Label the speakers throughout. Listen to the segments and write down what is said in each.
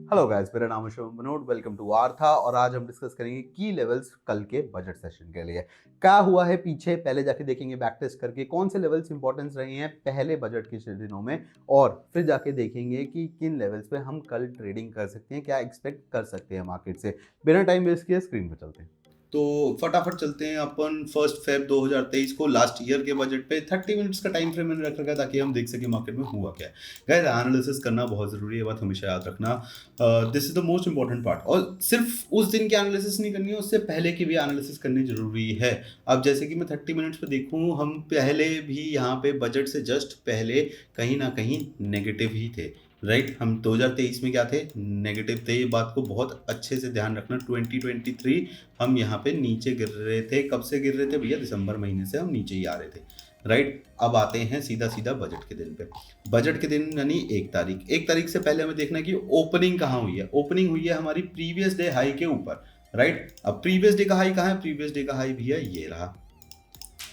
Speaker 1: Hello guys, मेरा नाम है शुभम बनोट। Welcome to Artha. और आज हम डिस्कस करेंगे की लेवल्स कल के बजट सेशन के लिए। क्या हुआ है पीछे, पहले जाके देखेंगे बैक टेस्ट करके कौन से लेवल्स इंपॉर्टेंस रहे हैं पहले बजट के दिनों में, और फिर जाके देखेंगे कि किन लेवल्स पे हम कल ट्रेडिंग कर सकते हैं, क्या एक्सपेक्ट कर सकते हैं मार्केट से। बिना टाइम वेस्ट किए स्क्रीन पर चलते हैं।
Speaker 2: तो फटाफट चलते हैं अपन 1 फेब 2023 को लास्ट ईयर के बजट पे 30 मिनट्स का टाइम फ्रेम मैंने रख रखा है ताकि हम देख सकें मार्केट में हुआ क्या है। गाइस, एनालिसिस करना बहुत ज़रूरी है, बात हमेशा याद रखना। This is the most important part. और सिर्फ उस दिन की एनालिसिस नहीं करनी है, उससे पहले की भी एनालिसिस करनी जरूरी है। अब जैसे कि मैं 30 मिनट्स पे देखूँ, हम पहले भी यहाँ पे बजट से जस्ट पहले कहीं ना कहीं नेगेटिव ही थे। राइट, हम 2023 में क्या थे, नेगेटिव थे। ये बात को बहुत अच्छे से ध्यान रखना। 2023 हम यहाँ पे नीचे गिर रहे थे। कब से गिर रहे थे भैया? दिसंबर महीने से हम नीचे ही आ रहे थे। राइट, अब आते हैं सीधा सीधा बजट के दिन पे। बजट के दिन यानी 1 तारीख। 1 तारीख से पहले हमें देखना है कि ओपनिंग कहाँ हुई है। ओपनिंग हुई है हमारी प्रीवियस डे हाई के ऊपर। राइट, अब प्रीवियस डे का हाई कहाँ है? प्रीवियस डे का हाई भैया ये रहा।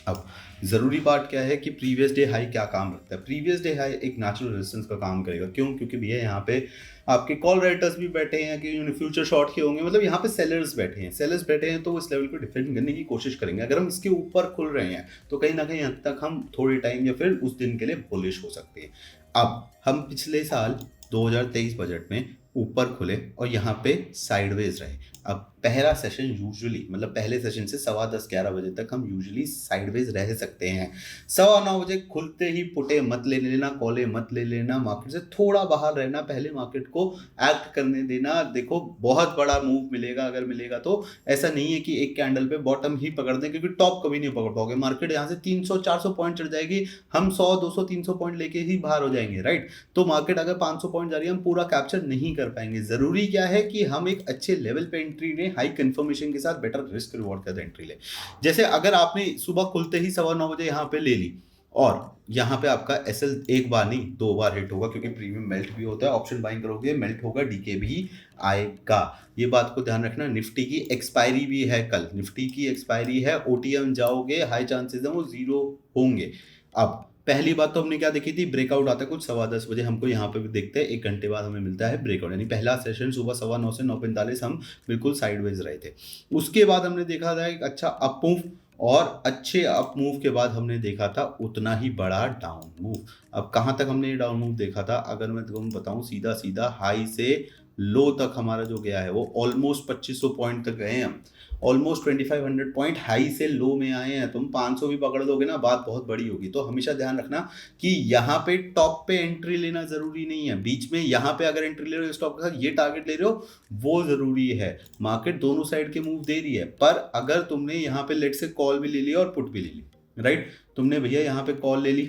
Speaker 2: अब ज़रूरी बात क्या है कि प्रीवियस डे हाई क्या काम रखता है। प्रीवियस डे हाई एक नेचुरल रेजिस्टेंस का काम करेगा। क्यों? क्योंकि भैया यहाँ पे आपके कॉल राइटर्स भी बैठे हैं कि फ्यूचर शॉर्ट के होंगे, मतलब यहाँ पे सेलर्स बैठे हैं। सेलर्स बैठे हैं तो वो इस लेवल को डिफेंड करने की कोशिश करेंगे। अगर हम इसके ऊपर खुल रहे हैं तो कहीं ना कहीं हद तक हम थोड़ी टाइम या फिर उस दिन के लिए बुलिश हो सकते हैं। अब हम पिछले साल 2023 बजट में ऊपर खुले और यहाँ पे साइडवेज रहे। अब पहला सेशन यूजुअली, मतलब पहले सेशन से 10:15-11 बजे तक हम यूजुअली साइडवेज रह सकते हैं। 9:15 बजे खुलते ही पुटे मत ले लेना, कॉले मत ले लेना, मार्केट से थोड़ा बाहर रहना, पहले मार्केट को एक्ट करने देना। देखो, बहुत बड़ा मूव मिलेगा अगर मिलेगा तो। ऐसा नहीं है कि एक कैंडल पे बॉटम ही पकड़ दें, क्योंकि टॉप कभी नहीं पकड़ पाओगे। मार्केट यहाँ से 300-400 पॉइंट चढ़ जाएगी, हम 100-200-300 पॉइंट लेके ही बाहर हो जाएंगे। राइट, तो मार्केट अगर 500 पॉइंट जा रही है, हम पूरा कैप्चर नहीं कर पाएंगे। जरूरी क्या है कि हम एक अच्छे लेवल पे एंट्री लें, हाई कंफर्मेशन के साथ बेटर रिस्क रिवॉर्ड के साथ एंट्री लें। जैसे अगर आपने सुबह खुलते ही 9:15 बजे यहाँ पे ले ली और यहाँ पे आपका एसएल एक बार नहीं 2 बार हिट होगा, क्योंकि प्रीमियम मेल्ट भी होता है। ऑप्शन बाइंग करोगे मेल्ट होगा, डीके भी आएगा। ये बात को ध्यान रखना। निफ्टी की एक्सपायरी भी है कल, निफ्टी की एक्सपायरी है। ओटीएम जाओगे, हाई चांसेस है वो जीरो होंगे। अब पहली बात तो हमने क्या देखी थी, ब्रेकआउट आता है कुछ 10:15 बजे। हमको यहाँ पे भी देखते हैं 1 घंटे बाद हमें मिलता है ब्रेकआउट, यानी पहला सेशन सुबह 9:15 से 9:45 हम बिल्कुल साइडवेज रहे थे। उसके बाद हमने देखा था एक अच्छा अप मूव, और अच्छे अप मूव के बाद हमने देखा था उतना ही बड़ा डाउन मूव। अब कहाँ तक हमने ये डाउन मूव देखा था, अगर मैं तुमको बताऊं, सीधा सीधा हाई से लो तक हमारा जो गया है वो ऑलमोस्ट 2500 पॉइंट तक गए हैं हम। ऑलमोस्ट 2500 पॉइंट हाई से लो में आए हैं। तुम 500 भी पकड़ लोगे ना, बात बहुत बड़ी होगी। तो हमेशा ध्यान रखना कि यहाँ पे टॉप पे एंट्री लेना जरूरी नहीं है। बीच में यहाँ पे अगर एंट्री ले रहे हो स्टॉक के साथ, ये टारगेट ले रहे हो, वो जरूरी है। मार्केट दोनों साइड के मूव दे रही है, पर अगर तुमने यहाँ पे लेट से कॉल भी ले लिया और पुट भी ले ली, राइट, तुमने भैया यहाँ पे कॉल ले ली,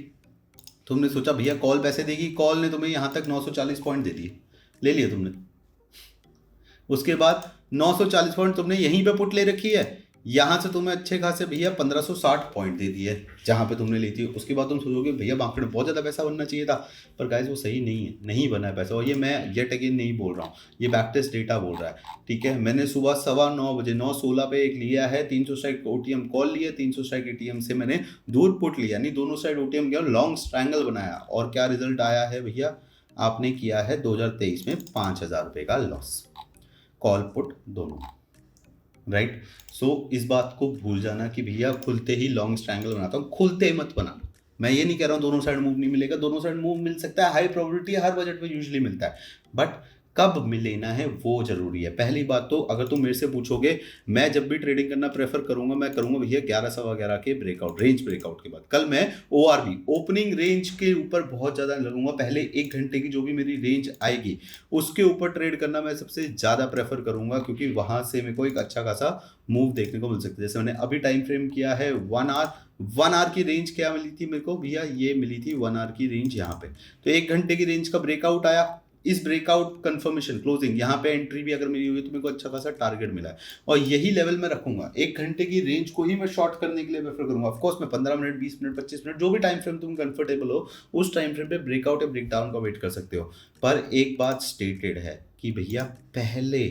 Speaker 2: तुमने सोचा भैया कॉल पैसे देगी, कॉल ने तुम्हें यहाँ तक 940 पॉइंट दे दिए, ले लिया तुमने। उसके बाद 940 पॉइंट तुमने यहीं पे पुट ले रखी है, यहाँ से तुम्हें अच्छे खासे भैया 1560 पॉइंट दे दिए जहाँ पे तुमने ली थी। उसके बाद तुम सोचोगे भैया मार्केट में बहुत ज़्यादा पैसा बनना चाहिए था, पर गाइस वो सही नहीं है, नहीं बना है पैसा। और ये मैं येट अगेन नहीं बोल रहा हूँ, ये बैक टेस्ट डेटा बोल रहा है। ठीक है, मैंने सुबह 9:15 बजे 9:16 पे एक लिया है 300 स्ट्राइक ओटीएम कॉल लिया, 300 स्ट्राइक एटीएम से मैंने दूर पुट लिया, यानी दोनों साइड ओटीएम किया, लॉन्ग स्ट्रैंगल बनाया। और क्या रिजल्ट आया है भैया? आपने किया है 2023 में 5,000 रुपये का लॉस, कॉल पुट दोनों। राइट, सो इस बात को भूल जाना कि भैया खुलते ही लॉन्ग स्ट्रैंगल बनाता हूँ, खुलते मत बनाना। मैं ये नहीं कह रहा हूँ दोनों साइड मूव नहीं मिलेगा, दोनों साइड मूव मिल सकता है, हाई प्रोबेबिलिटी हर बजट में यूजुअली मिलता है, बट कब मिलेना है वो जरूरी है। पहली बात तो अगर तुम मेरे से पूछोगे, मैं जब भी ट्रेडिंग करना प्रेफर करूंगा, मैं करूंगा भैया 11 सवा 11 के ब्रेकआउट, रेंज ब्रेकआउट के बाद। कल मैं ओआरबी ओपनिंग रेंज के ऊपर बहुत ज़्यादा लगूंगा। पहले 1 घंटे की जो भी मेरी रेंज आएगी उसके ऊपर ट्रेड करना मैं सबसे ज़्यादा प्रेफर करूंगा, क्योंकि वहां से मेरे को एक अच्छा खासा मूव देखने को मिल सकता है। जैसे मैंने अभी टाइम फ्रेम किया है 1 आवर की रेंज क्या मिली थी मेरे को भैया? ये मिली थी 1 आवर की रेंज यहाँ पे। तो 1 घंटे की रेंज का ब्रेकआउट आया, इस ब्रेकआउट कंफर्मेशन क्लोजिंग यहाँ पे एंट्री भी अगर मेरी हुई तो मेरे को अच्छा खासा टारगेट मिला है, और यही लेवल में रखूंगा। 1 घंटे की रेंज को ही मैं शॉर्ट करने के लिए प्रेफर करूंगा। ऑफकोर्स मैं 15 मिनट, 20 मिनट, 25 मिनट, जो भी टाइम फ्रेम तुम कंफर्टेबल हो उस टाइम फ्रेम पे ब्रेकआउट या ब्रेकडाउन का वेट कर सकते हो। पर एक बात स्टेटेड है कि भैया पहले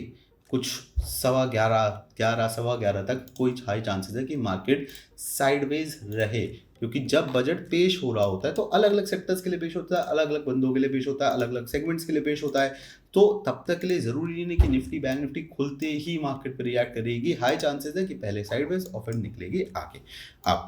Speaker 2: कुछ 11:15, 11 सवा 11 तक कोई हाई चांसेस है कि मार्केट साइडवेज रहे। क्योंकि जब बजट पेश हो रहा होता है तो अलग अलग सेक्टर्स के लिए पेश होता है, अलग अलग बंदों के लिए पेश होता है, अलग अलग सेगमेंट्स के लिए पेश होता है। तो तब तक के लिए जरूरी नहीं कि निफ्टी बैंक निफ्टी खुलते ही मार्केट पर रिएक्ट करेगी। हाई चांसेस है कि पहले साइडवेज और फिर निकलेगी आगे। अब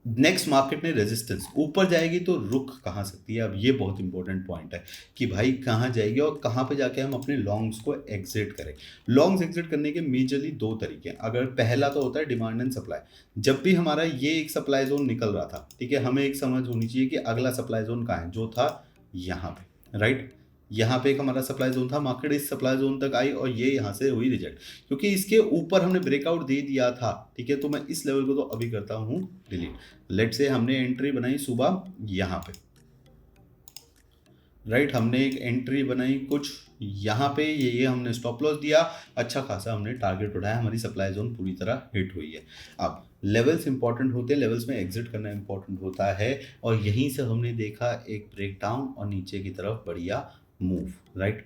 Speaker 2: नेक्स्ट मार्केट में रेजिस्टेंस ऊपर जाएगी तो रुक कहाँ सकती है। अब ये बहुत इंपॉर्टेंट पॉइंट है कि भाई कहाँ जाएगी और कहाँ पे जाके हम अपने लॉन्ग्स को एग्जिट करें। लॉन्ग्स एग्जिट करने के मेजरली दो तरीके हैं। अगर पहला तो होता है डिमांड एंड सप्लाई। जब भी हमारा ये एक सप्लाई जोन निकल रहा था, ठीक है, हमें एक समझ होनी चाहिए कि अगला सप्लाई जोन कहाँ है, जो था यहाँ पे, राइट। यहाँ पे एक हमारा सप्लाई जोन था, मार्केट इस सप्लाई जोन तक आई और ये यहाँ से हुई रिजेक्ट, क्योंकि इसके ऊपर हमने ब्रेकआउट दे दिया था, ठीक है। तो मैं इस लेवल को तो अभी करता हूँ डिलीट। लेट से हमने एंट्री बनाई सुबह यहाँ पे, राइट, हमने एक एंट्री बनाई कुछ यहाँ पे, ये हमने स्टॉप लॉस दिया, अच्छा खासा हमने टारगेट उठाया, हमारी सप्लाई जोन पूरी तरह हिट हुई है। अब लेवल्स इंपॉर्टेंट होते हैं, लेवल्स में एग्जिट करना इंपॉर्टेंट होता है, और यहीं से हमने देखा एक ब्रेक डाउन और नीचे की तरफ बढ़िया मूव, राइट।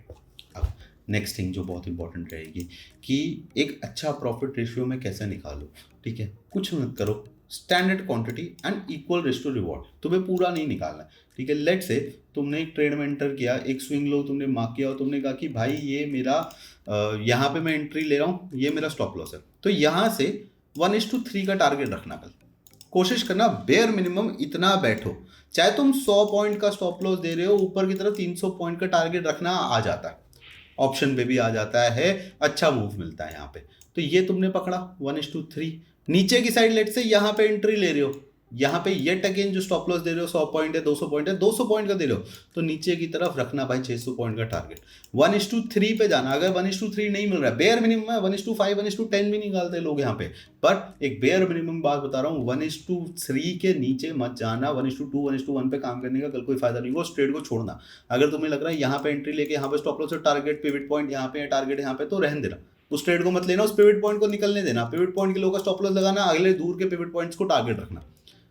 Speaker 2: अब नेक्स्ट थिंग जो बहुत इंपॉर्टेंट रहेगी कि एक अच्छा प्रॉफिट रेशियो में कैसे निकालो, ठीक है। कुछ मत करो, standard quantity and equal risk to reward, तुम्हें पूरा नहीं निकालना है, ठीक है। लेट से तुमने एक ट्रेड में एंटर किया, एक स्विंग लो तुमने मार्क किया और तुमने कहा कि भाई ये मेरा यहाँ पे मैं एंट्री ले रहा हूँ, ये मेरा स्टॉप लॉस है, तो यहाँ से 1:3 का टारगेट रखना। कल कोशिश करना बेयर मिनिमम इतना बैठो, चाहे तुम 100 पॉइंट का स्टॉप लॉस दे रहे हो, ऊपर की तरफ 300 पॉइंट का टारगेट रखना आ जाता है, ऑप्शन पे भी आ जाता है, अच्छा मूव मिलता है यहाँ पे। तो ये तुमने पकड़ा 1:3। नीचे की साइड लेट से यहाँ पे एंट्री ले रहे हो, यहाँ पे येट अगेन जो स्टॉप लॉस दे रहे हो 100 पॉइंट है, 200 पॉइंट है, 200 पॉइंट का दे रहे हो, तो नीचे की तरफ रखना भाई 600 पॉइंट का टारगेट। 1:3 पे जाना, अगर 1:3 नहीं मिल रहा है, बेयर मिनिमम है 1:5 1:10 भी निकालते हैं लोग यहाँ पे, पर एक बेयर मिनिमम बात बता रहा हूँ, 1:3 के नीचे मत जाना। 1:2 1:1 पे काम करने का कल कोई फायदा नहीं होगा, उस ट्रेड को छोड़ना। अगर तुम्हें लग रहा है यहाँ पे एंट्री लेके यहाँ पे stop loss target pivot point यहाँ पे टारगेट यहाँ पे, तो रहने देना, उस ट्रेड को मत लेना, उस पिवट पॉइंट को निकलने देना। पिवट पॉइंट के लोगों का स्टॉप लॉस लगाना, अगले दूर के पिवट पॉइंट्स को टारगेट रखना,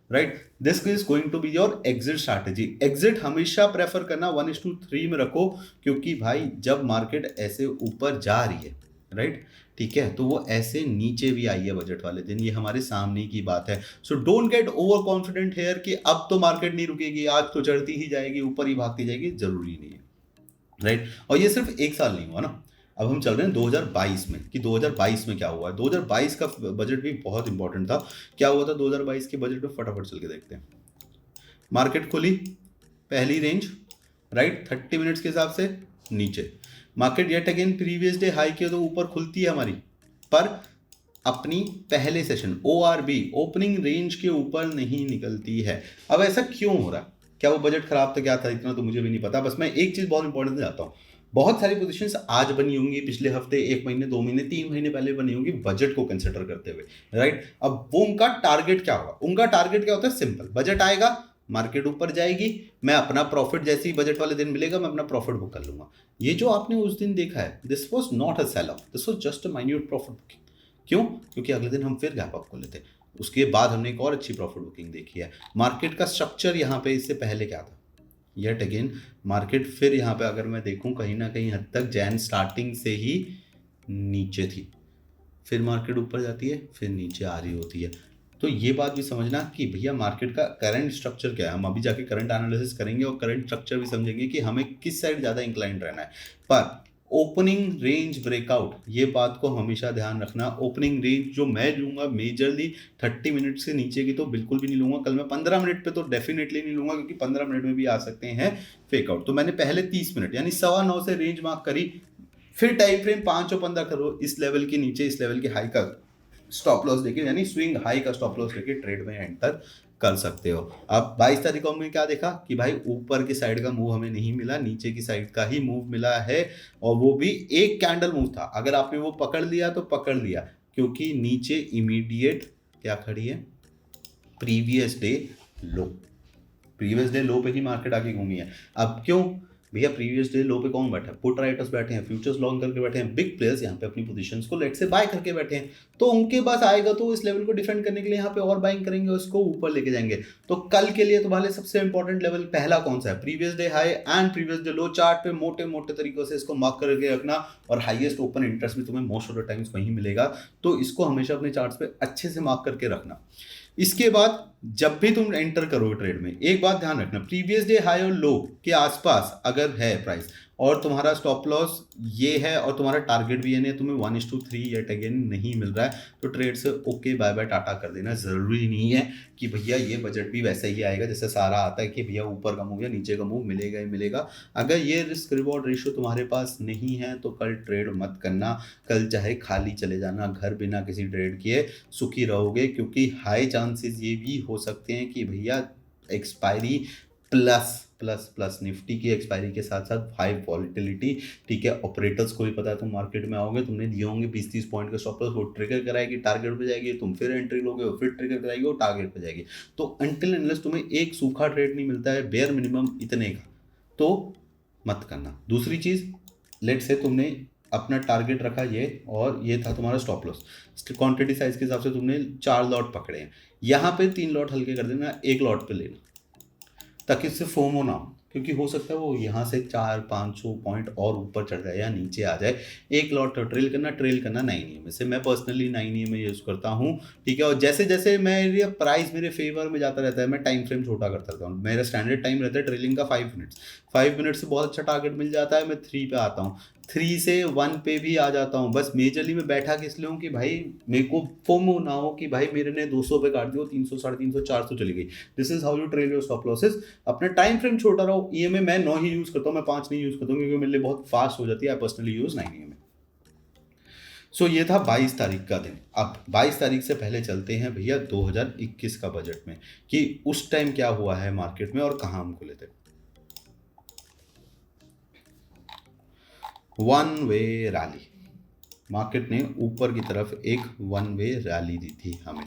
Speaker 2: right. This is going to be your exit strategy. Exit हमेशा प्रेफर करना 1:3 में रखो, क्योंकि भाई जब मार्केट ऐसे ऊपर जा रही है, राइट, ठीक है, तो वो ऐसे नीचे भी आई है बजट वाले दिन, ये हमारे सामने की बात है। So don't get over confident here कि अब तो मार्केट नहीं रुकेगी, आज तो चढ़ती ही जाएगी, ऊपर ही भागती जाएगी, जरूरी नहीं है, राइट। और ये सिर्फ एक साल नहीं हुआ ना, अब हम चल रहे हैं 2022 में कि 2022 में क्या हुआ है। 2022 का बजट भी बहुत इंपॉर्टेंट था। क्या हुआ था 2022 के बजट में, फटाफट चल के देखते हैं। मार्केट खुली पहली रेंज, राइट, 30 मिनट्स के हिसाब से नीचे, market yet again previous day high के तो ऊपर खुलती है हमारी, पर अपनी पहले सेशन ORB ओपनिंग रेंज के ऊपर नहीं निकलती है। अब ऐसा क्यों हो रहा है? क्या वो बजट खराब था, क्या था, इतना तो मुझे भी नहीं पता। बस मैं एक चीज बहुत इंपॉर्टेंट जाता हूँ, बहुत सारी पोजीशंस आज बनी होंगी, पिछले हफ्ते, 1 महीने 2 महीने 3 महीने पहले बनी होंगी बजट को कंसिडर करते हुए, राइट। अब वो उनका टारगेट क्या होगा? उनका टारगेट क्या होता है? सिंपल, बजट आएगा, मार्केट ऊपर जाएगी, मैं अपना प्रॉफिट जैसे ही बजट वाले दिन मिलेगा मैं अपना प्रॉफिट बुक कर लूंगा। ये जो आपने उस दिन देखा है, this was not a sell off, this was just a minute profit booking. क्यों? क्योंकि अगले दिन हम फिर गैप अप को लेते, उसके बाद हमने एक और अच्छी प्रॉफिट बुकिंग देखी है। मार्केट का स्ट्रक्चर यहाँ पे इससे पहले क्या था? येट अगेन मार्केट फिर यहाँ पे अगर मैं देखूँ कहीं ना कहीं हद तक जैन स्टार्टिंग से ही नीचे थी, फिर मार्केट ऊपर जाती है, फिर नीचे आ रही होती है। तो ये बात भी समझना कि भैया मार्केट का करंट स्ट्रक्चर क्या है। हम अभी जाके करंट एनालिसिस करेंगे और करंट स्ट्रक्चर भी समझेंगे कि हमें किस साइड ज़्यादा इंक्लाइंड रहना है। पर ओपनिंग रेंज ब्रेकआउट, ये बात को हमेशा ध्यान रखना। ओपनिंग रेंज जो मैं लूँगा मेजरली 30 मिनट से नीचे की तो बिल्कुल भी नहीं लूँगा। कल मैं 15 मिनट पे तो डेफिनेटली नहीं लूँगा, क्योंकि 15 मिनट में भी आ सकते हैं फेकआउट। तो मैंने पहले 30 मिनट यानी 9:15 से रेंज मार्क करी, फिर टाइम फ्रेम 5 और 15 करो, इस लेवल के नीचे इस लेवल के हाई का स्टॉप लॉस लेके, यानी स्विंग हाई का स्टॉप लॉस लेके ट्रेड में एंटर कर सकते हो। अब 22 तारीख को हमने क्या देखा कि भाई ऊपर की साइड का मूव हमें नहीं मिला, नीचे की साइड का ही मूव मिला है, और वो भी एक कैंडल मूव था। अगर आपने वो पकड़ लिया तो पकड़ लिया, क्योंकि नीचे इमीडिएट क्या खड़ी है? प्रीवियस डे लो। प्रीवियस डे लो पे ही मार्केट आके घूमी है। अब क्यों भैया? प्रीवियस डे लो पे कौन बैठा है? पुट राइटर्स बैठे हैं, फ्यूचर्स लॉन्ग करके बैठे हैं, बिग प्लेयर्स यहाँ पे अपनी पोजीशंस को लेट से बाय करके बैठे हैं। तो उनके पास आएगा तो इस लेवल को डिफेंड करने के लिए यहाँ पे और बाइंग करेंगे, उसको ऊपर लेके जाएंगे। तो कल के लिए तुम्हारे सबसे इंपॉर्टेंट लेवल पहला कौन सा है? Previous day high and previous day low. Chart पे मोटे मोटे तरीकों से इसको मार्क करके रखना, और हाईएस्ट ओपन इंटरेस्ट भी तुम्हें मोस्ट ऑफ द टाइम्स वहीं मिलेगा। तो इसको हमेशा अपने चार्ट्स पे अच्छे से मार्क करके रखना। इसके बाद जब भी तुम एंटर करो ट्रेड में, एक बात ध्यान रखना, प्रीवियस डे हाई और लो के आसपास अगर है प्राइस और तुम्हारा स्टॉप लॉस ये है और तुम्हारा टारगेट भी है नहीं, तुम्हें 1:3 येट अगेन नहीं मिल रहा है, तो ट्रेड से ओके बाय बाय टाटा कर देना। ज़रूरी नहीं है कि भैया ये बजट भी वैसे ही आएगा जैसे सारा आता है कि भैया ऊपर का मूव या नीचे का मूव मिलेगा ही मिलेगा। अगर ये रिस्क रिवॉर्ड रेशियो तुम्हारे पास नहीं है तो कल ट्रेड मत करना। कल चाहे खाली चले जाना घर बिना किसी ट्रेड किए, सुखी रहोगे, क्योंकि हाई चांसेस ये भी हो सकते हैं कि भैया expiry plus plus plus Nifty की एक्सपायरी के साथ साथ हाई वॉलिटिलिटी, ठीक है। ऑपरेटर्स को भी पता है तुम मार्केट में आओगे, तुमने दिए होंगे 20-30 पॉइंट का स्टॉप लॉस, वो ट्रिगर कराएगी, टारगेट पे जाएगी, तुम फिर एंट्री लोगे, फिर ट्रिगर कराएगी, वो टारगेट पे जाएगी। तो अनटिल अनलेस तुम्हें एक सूखा ट्रेड नहीं मिलता है बेयर मिनिमम इतने का, तो मत करना। दूसरी चीज़, लेट से तुमने अपना टारगेट रखा ये और ये था तुम्हारा स्टॉप लॉस, क्वांटिटी साइज के हिसाब से तुमने 4 लॉट पकड़े हैं, यहाँ पे 3 लॉट हल्के कर देना, 1 लॉट पे लेना, ताकि इससे फोमो ना हो, क्योंकि हो सकता है वो यहाँ से 400-500 पॉइंट और ऊपर चढ़ जाए या नीचे आ जाए। एक लॉट ट्रेल करना 9 EM से, मैं पर्सनली 9 EM यूज़ करता हूँ, ठीक है। और जैसे जैसे मेरे प्राइस मेरे फेवर में जाता रहता है, मैं टाइम फ्रेम छोटा करता रहता हूँ। मेरा स्टैंडर्ड टाइम रहता है ट्रेलिंग का 5 मिनट्स, 5 मिनट से बहुत अच्छा टारगेट मिल जाता है, मैं 3 पे आता हूँ, 3 से 1 पे भी आ जाता हूँ। बस मेजरली मैं बैठा किस लिए हूँ कि भाई मेरे को फोमो ना हो कि भाई मेरे ने 200 पे काट दिया, 300, 350, 400 चली गई। This is how you trail your stop losses. अपना टाइम फ्रेम छोटा रहो। EMA मैं 9 ही यूज़ करता हूँ, मैं 5 नहीं यूज़ करता हूँ, क्योंकि मेरे लिए बहुत फास्ट हो जाती है। I personally use 9 EMA। सो ये था 22 तारीख का दिन। अब 22 तारीख से पहले चलते हैं भैया 2021 का बजट में, कि उस टाइम क्या हुआ है मार्केट में और कहाँ हम खुले थे। वन वे रैली, मार्केट ने ऊपर की तरफ एक वन वे रैली दी थी हमें।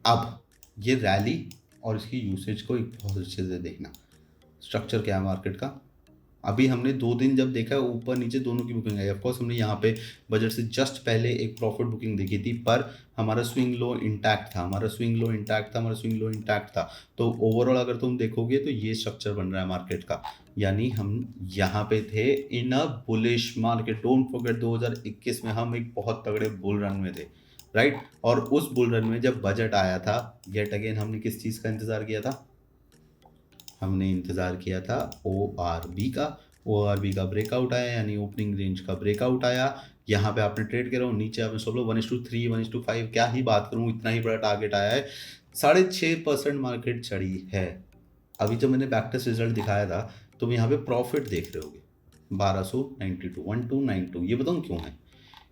Speaker 2: अब ये रैली और इसकी यूसेज को एक बहुत अच्छे से देखना। स्ट्रक्चर क्या है मार्केट का, अभी हमने 2 दिन जब देखा है ऊपर नीचे दोनों की बुकिंग आई। ऑफकोर्स हमने यहाँ पे बजट से जस्ट पहले एक प्रॉफिट बुकिंग देखी थी, पर हमारा स्विंग लो इंटैक्ट था। तो ओवरऑल अगर तुम देखोगे तो ये स्ट्रक्चर बन रहा है मार्केट का, यानी हम यहाँ पे थे in a bullish market. Don't forget 2021 में हम एक बहुत तगड़े बुल रन में थे, राइट। और उस बुल रन में जब बजट आया था, येट अगेन हमने किस चीज़ का इंतज़ार किया था, हमने इंतज़ार किया था ORB का ब्रेकआउट आया, यानी ओपनिंग रेंज का ब्रेकआउट आया। यहाँ पे आपने ट्रेड करा, नीचे आपने सब लोग 1:3 1:5 क्या ही बात करूँ, इतना ही बड़ा टारगेट आया है। 6.5% मार्केट चढ़ी है। अभी जब मैंने बैक टेस्ट रिजल्ट दिखाया था, तुम यहाँ पे प्रॉफिट देख रहे होगे 1292, 1292। ये बताऊँ क्यों है,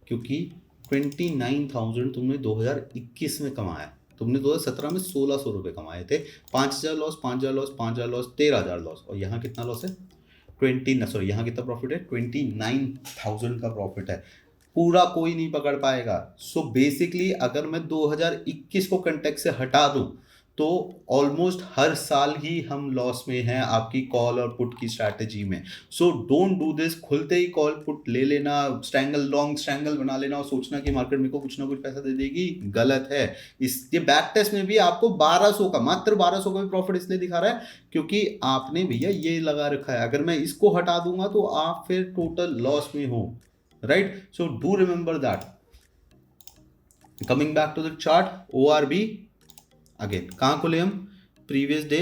Speaker 2: क्योंकि 29,000 तुमने 2021 में कमाया, तुमने 2017 में 1,600 रुपये कमाए थे। 5,000 लॉस, 5,000 लॉस, 5,000 लॉस, 13,000 लॉस। और यहाँ कितना लॉस है, यहाँ कितना प्रॉफिट है, 29,000 का प्रॉफिट है। पूरा कोई नहीं पकड़ पाएगा। सो बेसिकली अगर मैं 2021 को कंटेक्स्ट से हटा दूं तो ऑलमोस्ट हर साल ही हम लॉस में हैं आपकी कॉल और पुट की स्ट्रैटेजी में। So don't do this. खुलते ही कॉल पुट ले लेना, लॉन्ग स्ट्रैंगल बना लेना और सोचना कि मार्केट मेरे को कुछ ना कुछ पैसा दे देगी, गलत है। इसके बैक टेस्ट में भी आपको 1200 का, मात्र 1200 का भी प्रॉफिट इसलिए दिखा रहा है क्योंकि आपने भैया ये लगा रखा है। अगर मैं इसको हटा दूंगा तो आप फिर टोटल लॉस में हो, right. So do remember that. Coming back to the chart, ORB again कहाँ खुले हम, प्रीवियस डे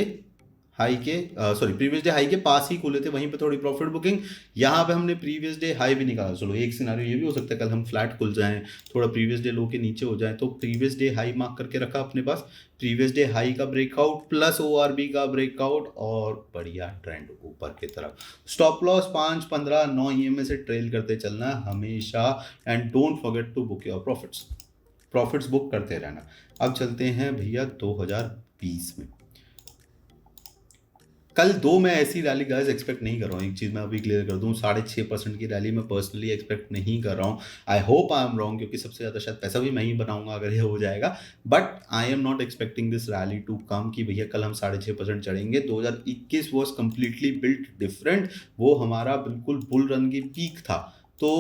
Speaker 2: हाई के पास ही खुले थे, वहीं पे थोड़ी प्रॉफिट बुकिंग। यहाँ पे हमने प्रीवियस डे हाई भी निकाला। चलो एक सिनारियो ये भी हो सकता है कल हम फ्लैट खुल जाएं, थोड़ा प्रीवियस डे लो के नीचे हो जाए, तो प्रीवियस डे हाई मार्क करके रखा अपने पास, प्रीवियस डे हाई का ब्रेकआउट प्लस ORB का ब्रेकआउट और बढ़िया ट्रेंड ऊपर की तरफ। स्टॉप लॉस 5, 15, 9 EMA से ट्रेल करते चलना हमेशा, and don't forget to book your profits book करते रहना। अब चलते हैं भैया 2020 में। कल 2 मैं ऐसी रैली गाइस एक्सपेक्ट नहीं कर रहा हूँ। एक चीज़ मैं अभी क्लियर कर दूँ, 6.5% की रैली मैं पर्सनली एक्सपेक्ट नहीं कर रहा हूँ। I hope I am wrong, क्योंकि सबसे ज़्यादा शायद पैसा भी मैं ही बनाऊंगा अगर ये हो जाएगा। But I am not expecting this rally to come कि भैया कल हम 6.5% चढ़ेंगे। 2021 वॉज कम्प्लीटली बिल्ट डिफरेंट, वो हमारा बिल्कुल बुल रन की पीक था। तो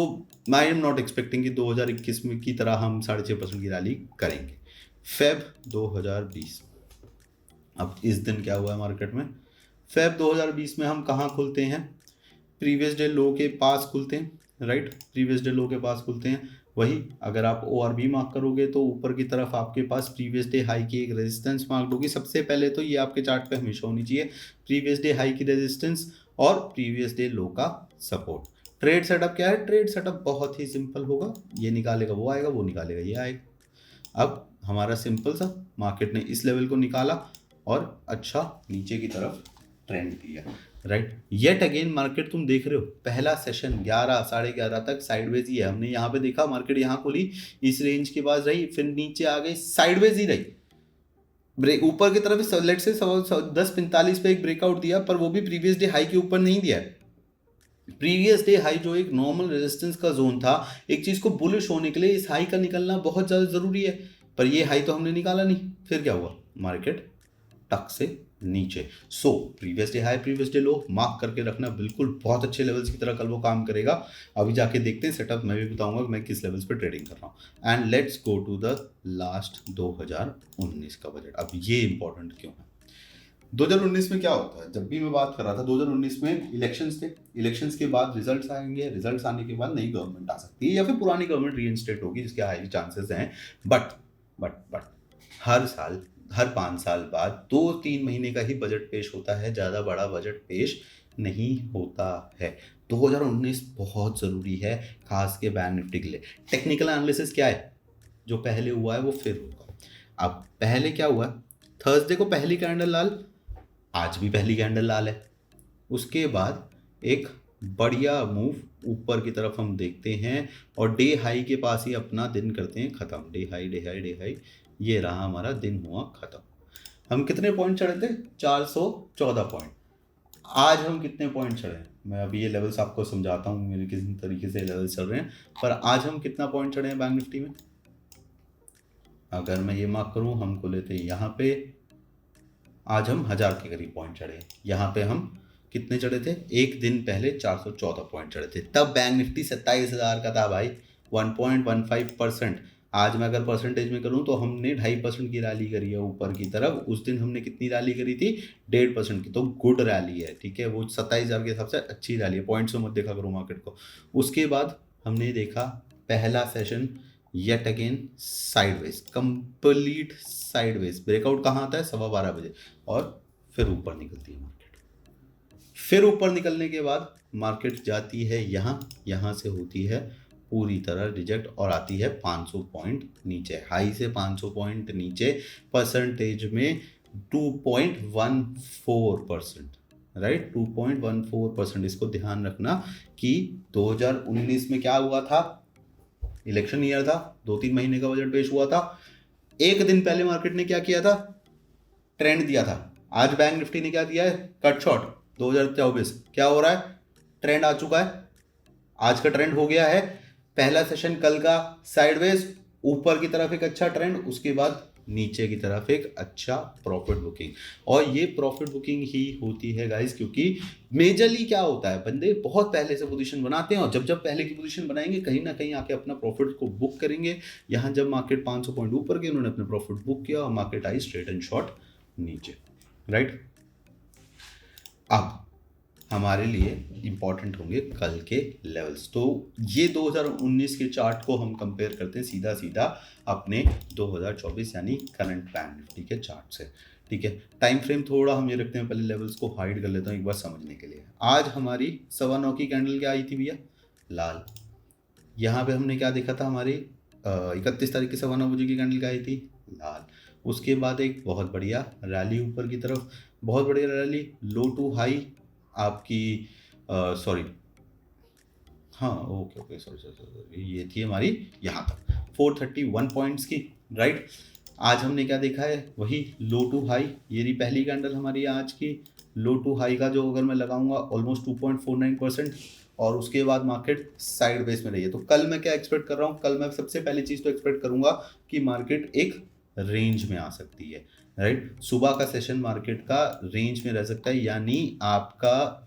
Speaker 2: आई एम नॉट एक्सपेक्टिंग कि 2021 में की तरह हम 6.5% की रैली करेंगे। फेब 2020, अब इस दिन क्या हुआ है मार्केट में, फेब 2020 में हम कहाँ खुलते हैं, प्रीवियस डे लो के पास खुलते हैं, राइट। प्रीवियस डे लो के पास खुलते हैं, वही अगर आप ORB मार्क करोगे तो ऊपर की तरफ आपके पास प्रीवियस डे हाई की एक रेजिस्टेंस मार्क होगी। सबसे पहले तो ये आपके चार्ट पे हमेशा होनी चाहिए, प्रीवियस डे हाई की रेजिस्टेंस और प्रीवियस डे लो का सपोर्ट। ट्रेड सेटअप क्या है? ट्रेड सेटअप बहुत ही सिंपल होगा, ये निकालेगा वो आएगा, वो निकालेगा ये आएगा। अब हमारा सिंपल सा, मार्केट ने इस लेवल को निकाला और अच्छा नीचे की तरफ ट्रेंड दिया, राइट। येट अगेन मार्केट तुम देख रहे हो, पहला सेशन 11 11:30 तक साइडवेज ही है। हमने यहाँ पे देखा मार्केट यहाँ खुली, इस रेंज के पास रही, फिर नीचे आ गई, साइडवेज ही रही, ब्रेक ऊपर की तरफ लेट से 10:45 पे एक ब्रेकआउट दिया, पर वो भी प्रीवियस डे हाई के ऊपर नहीं दिया है। प्रीवियस डे हाई जो एक नॉर्मल रेजिस्टेंस का जोन था, एक चीज को बुलिश होने के लिए इस हाई का निकलना बहुत ज्यादा जरूरी है, पर ये हाई तो हमने निकाला नहीं। फिर क्या हुआ? मार्केट टक से नीचे। So previous day high previous day लो मार्क करके रखना, बिल्कुल बहुत अच्छे लेवल्स की तरह कल वो काम करेगा। अभी जाके देखते हैं सेटअप, मैं भी बताऊंगा कि मैं किस लेवल्स पे ट्रेडिंग कर रहा हूँ। And let's go to the last 2019 का बजट। अब ये इंपॉर्टेंट क्यों है? 2019 में क्या होता है? जब भी मैं बात कर रहा था 2019 में इलेक्शंस थे, इलेक्शंस के बाद रिजल्ट्स आएंगे, रिजल्ट्स आने के बाद नई गवर्नमेंट आ सकती है या फिर पुरानी गवर्नमेंट रीइंस्टेट होगी, जिसके हाई चांसेस हैं। बट हर साल, हर 5 साल बाद 2-3 महीने का ही बजट पेश होता है, ज़्यादा बड़ा बजट पेश नहीं होता है। 2019 बहुत ज़रूरी है, खास के बैंक निफ्टी के लिए। टेक्निकल एनालिसिस क्या है? जो पहले हुआ है वो फिर होगा। अब पहले क्या हुआ? थर्सडे को पहली कैंडल लाल, आज भी पहली कैंडल लाल है। उसके बाद एक बढ़िया मूव ऊपर की तरफ हम देखते हैं और डे हाई के पास ही अपना दिन करते हैं ख़त्म। Day high day high day high, ये रहा हमारा दिन हुआ ख़त्म। हम कितने पॉइंट चढ़े थे? 414 पॉइंट। आज हम कितने पॉइंट चढ़े हैं? मैं अभी ये लेवल्स आपको समझाता हूँ मेरे किस तरीके से लेवल्स चल रहे हैं, पर आज हम कितना पॉइंट चढ़े हैं बैंक निफ्टी में? अगर मैं ये मार्क करूँ, हमको लेते हैं यहाँ पे, आज हम 1000 के करीब पॉइंट चढ़े हैं। यहाँ पे हम कितने चढ़े थे? एक दिन पहले 414 पॉइंट चढ़े थे, तब बैंक निफ्टी 27,000 का था भाई, 1.15%। आज मैं अगर परसेंटेज में करूं तो हमने 2.5% की रैली करी है ऊपर की तरफ। उस दिन हमने कितनी रैली करी थी? 1.5% की। तो गुड रैली है, ठीक है, वो 27,000 के हिसाब से अच्छी रैली है। पॉइंट्स में मत देखा करो मार्केट को। उसके बाद हमने देखा पहला session yet again sideways, complete sideways. Breakout कहाँ आता है? 12:15 बजे, और फिर ऊपर निकलती है मार्केट। फिर ऊपर निकलने के बाद मार्केट जाती है यहाँ, यहाँ से होती है पूरी तरह रिजेक्ट और आती है 500 पॉइंट नीचे, हाई से 500 पॉइंट नीचे, परसेंटेज में 2.14%, राइट, 2.14%। इसको ध्यान रखना कि 2019 में क्या हुआ था? इलेक्शन ईयर था, 2-3 महीने का बजट पेश हुआ था। एक दिन पहले मार्केट ने क्या किया था? ट्रेंड दिया था। आज बैंक निफ्टी ने क्या दिया है? Cut short. 2024 क्या हो रहा है? ट्रेंड आ चुका है, आज का ट्रेंड हो गया है। पहला सेशन कल का साइडवेज, ऊपर की तरफ एक अच्छा ट्रेंड, उसके बाद नीचे की तरफ एक अच्छा प्रॉफिट बुकिंग। और ये प्रॉफिट बुकिंग ही होती है गाइस, क्योंकि मेजरली क्या होता है, बंदे बहुत पहले से पोजीशन बनाते हैं और जब जब पहले की पोजीशन बनाएंगे कहीं ना कहीं आके अपना प्रॉफिट को बुक करेंगे। यहाँ जब मार्केट 500 पॉइंट ऊपर गए, उन्होंने अपना प्रॉफिट बुक किया और market I straight and short नीचे, राइट। अब हमारे लिए इंपॉर्टेंट होंगे कल के लेवल्स। तो ये 2019 के चार्ट को हम कंपेयर करते हैं सीधा सीधा अपने 2024 यानी करंट बैंक निफ्टी के चार्ट से, ठीक है। टाइम फ्रेम थोड़ा हम ये रखते हैं, पहले लेवल्स को हाइड कर लेता हूँ एक बार समझने के लिए। आज हमारी 9:15 की कैंडल क्या आई थी भैया? लाल। यहाँ पे हमने क्या देखा था? हमारी 31 तारीख की 9:15 बजे की कैंडल क्या आई थी? लाल। उसके बाद एक बहुत बढ़िया रैली ऊपर की तरफ, बहुत बढ़िया रैली, लो टू हाई आपकी, सॉरी, हाँ ओके सॉरी, ये थी हमारी यहाँ तक 431 पॉइंट्स की, राइट। आज हमने क्या देखा है? वही लो टू हाई, ये रही पहली कैंडल हमारी आज की। लो टू हाई का जो अगर मैं लगाऊंगा ऑलमोस्ट 2.49%, और उसके बाद मार्केट साइड बेस में रही है। तो कल मैं क्या एक्सपेक्ट कर रहा हूँ? कल मैं सबसे पहली चीज़ तो एक्सपेक्ट करूंगा कि मार्केट एक रेंज में आ सकती है, राइट। सुबह का सेशन मार्केट का रेंज में रह सकता है, यानी आपका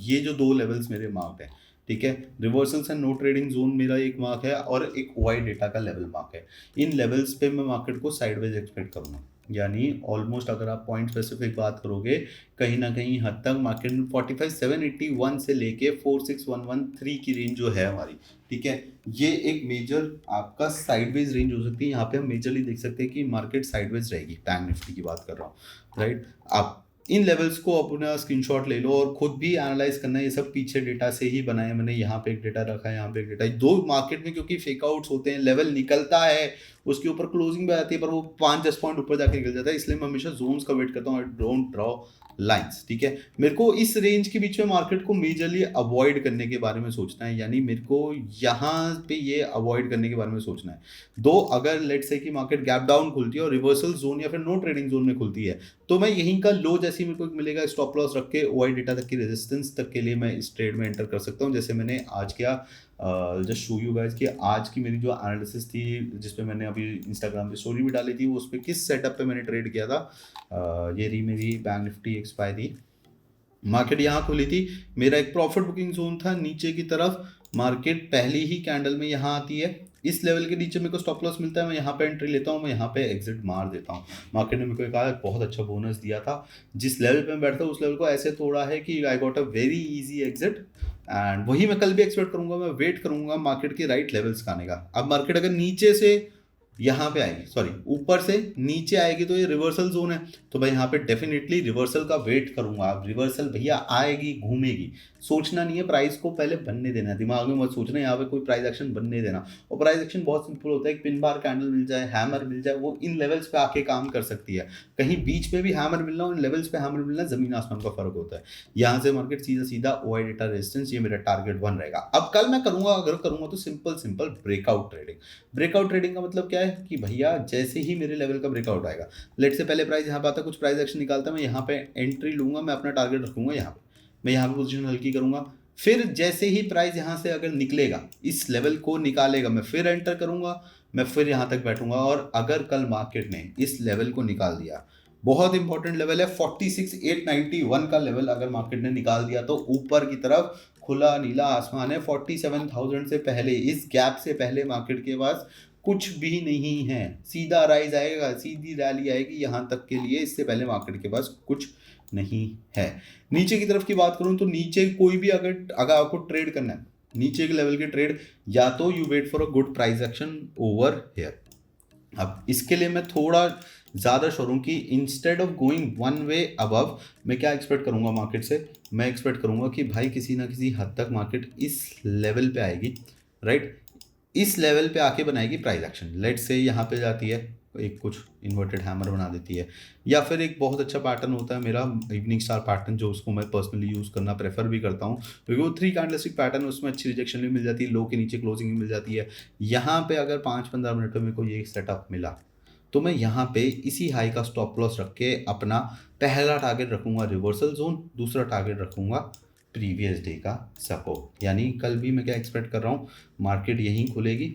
Speaker 2: ये जो 2 लेवल्स मेरे मार्क है, ठीक है, reversals and no trading zone मेरा एक मार्क है और एक वाई डेटा का लेवल मार्क है। इन लेवल्स पे मैं मार्केट को साइडवेज एक्सपेक्ट करूंगा, यानी ऑलमोस्ट अगर आप पॉइंट स्पेसिफिक बात करोगे कहीं ना कहीं हद तक मार्केट में 45,781 से लेके 46,113 की रेंज जो है हमारी, ठीक है, ये एक मेजर आपका साइडवेज रेंज हो सकती है। यहाँ पे हम मेजरली देख सकते हैं कि मार्केट साइडवेज रहेगी, बैंक निफ्टी की बात कर रहा हूँ, राइट। आप इन लेवल्स को अपना स्क्रीनशॉट ले लो और खुद भी एनालाइज करना है, ये सब पीछे डेटा से ही बनाए मैंने। यहाँ पे एक डेटा रखा है, यहाँ पे एक डेटा, दो मार्केट में क्योंकि फेक आउट्स होते हैं, लेवल निकलता है, उसके ऊपर क्लोजिंग भी आती है, पर वो 5-10 पॉइंट ऊपर जाके निकल जाता है, इसलिए मैं हमेशा जोन्स का वेट करता हूँ, आई डोंट ड्रॉ लाइंस, ठीक है। मेरे को इस रेंज के बीच में मार्केट को मेजरली अवॉइड करने के बारे में सोचना है, यानी मेरे को यहाँ पे ये अवॉइड करने के बारे में सोचना है। दो अगर लेट से कि मार्केट गैप डाउन खुलती है और रिवर्सल जोन या फिर नो ट्रेडिंग जोन में खुलती है, तो मैं यहीं का लो जैसे मेरे को मिलेगा स्टॉप लॉस रख के ओआई डेटा तक की रेजिस्टेंस तक के लिए मैं इस ट्रेड में एंटर कर सकता हूँ। जैसे मैंने आज किया, जस्ट शो यू गाइस कि आज की मेरी जो एनालिसिस थी, जिसपे मैंने अभी इंस्टाग्राम पे स्टोरी भी डाली थी, उस पर किस सेटअप पे मैंने ट्रेड किया था। ये रही मेरी बैंक निफ्टी एक्सपायरी, मार्केट यहाँ खुली थी, मेरा एक प्रॉफिट बुकिंग जोन था नीचे की तरफ, मार्केट पहली ही कैंडल में यहाँ आती है, इस लेवल के नीचे मेरे को स्टॉप लॉस मिलता है, मैं यहाँ पे एंट्री लेता हूँ, मैं यहाँ पे एग्जिट मार देता हूँ। मार्केट ने मेरे को कहा बहुत अच्छा बोनस दिया था, जिस लेवल पे मैं बैठता हूँ उस लेवल को ऐसे तोड़ा है कि I got a very easy exit, and वही मैं कल भी एक्सपेक्ट करूंगा। मैं वेट करूंगा मार्केट के राइट लेवल्स का आने का। अब मार्केट अगर नीचे से यहाँ पे आएगी, सॉरी ऊपर से नीचे आएगी, तो ये रिवर्सल जोन है, तो मैं यहाँ पे डेफिनेटली रिवर्सल का वेट करूंगा। अब रिवर्सल भैया आएगी, घूमेगी, सोचना नहीं है, प्राइस को पहले बनने देना, दिमाग में मत सोचना यहाँ पे कोई प्राइस एक्शन बनने देना। और प्राइस एक्शन बहुत सिंपल होता है, एक पिन बार कैंडल मिल जाए, हैमर मिल जाए, वो इन लेवल्स पे आके काम कर सकती है। कहीं बीच में भी हैमर मिलना और इन लेवल्स पे हैमर मिलना जमीन आसमान का फर्क होता है। यहाँ से मार्केट सीधा सीधा ओआई डेटा रेजिस्टेंस, ये मेरा टारगेट 1 रहेगा। अब कल मैं करूंगा, अगर करूंगा तो simple breakout trading. Breakout trading का मतलब क्या है कि भैया जैसे ही मेरे लेवल का ब्रेकआउट आएगा, लेट से पहले प्राइस यहाँ पे आता है, कुछ प्राइस एक्शन निकालता है, मैं यहाँ पे एंट्री लूंगा, मैं अपना टारगेट रखूंगा यहाँ पे, मैं यहाँ पे पोजीशन हल्की करूंगा, फिर जैसे ही प्राइस यहाँ से अगर निकलेगा, इस लेवल को निकालेगा, मैं फिर एंटर करूंगा, मैं फिर यहाँ तक बैठूंगा। और अगर कल मार्केट ने इस लेवल को निकाल दिया, बहुत इंपॉर्टेंट लेवल है 46,891 का लेवल, अगर मार्केट ने निकाल दिया तो ऊपर की तरफ खुला नीला आसमान है। 47,000 से पहले, इस गैप से पहले मार्केट के पास कुछ भी नहीं है, सीधा राइज आएगा, सीधी रैली आएगी यहाँ तक के लिए, इससे पहले मार्केट के पास कुछ नहीं है। नीचे की तरफ की बात करूं तो नीचे कोई भी अगर आपको ट्रेड करना है, नीचे के लेवल के ट्रेड, या तो you wait for a good price action over here. अब इसके लिए मैं थोड़ा ज़्यादा श्योर हूँ कि instead of going one way above, मैं क्या एक्सपेक्ट करूँगा मार्केट से, मैं एक्सपेक्ट करूँगा कि भाई किसी ना किसी हद तक मार्केट इस लेवल पे आएगी, राइट, इस लेवल पे आके बनाएगी प्राइस एक्शन। लेट से यहाँ पे जाती है, एक कुछ इन्वर्टेड हैमर बना देती है, या फिर एक बहुत अच्छा पैटर्न होता है मेरा इवनिंग स्टार पैटर्न, जो उसको मैं पर्सनली यूज़ करना प्रेफर भी करता हूँ, क्योंकि वो 3 कैंडलस्टिक पैटर्न, उसमें अच्छी रिजेक्शन भी मिल जाती है, लो के नीचे क्लोजिंग भी मिल जाती है। यहाँ पे अगर 5-15 मिनट में मेरे को ये सेटअप मिला, तो मैं यहाँ पे इसी हाई का स्टॉप लॉस रख के अपना पहला टारगेट रखूँगा रिवर्सल जोन, दूसरा टारगेट रखूँगा प्रीवियस डे का सपोर्ट। यानी कल भी मैं क्या एक्सपेक्ट कर रहा हूँ, मार्केट यहीं खुलेगी,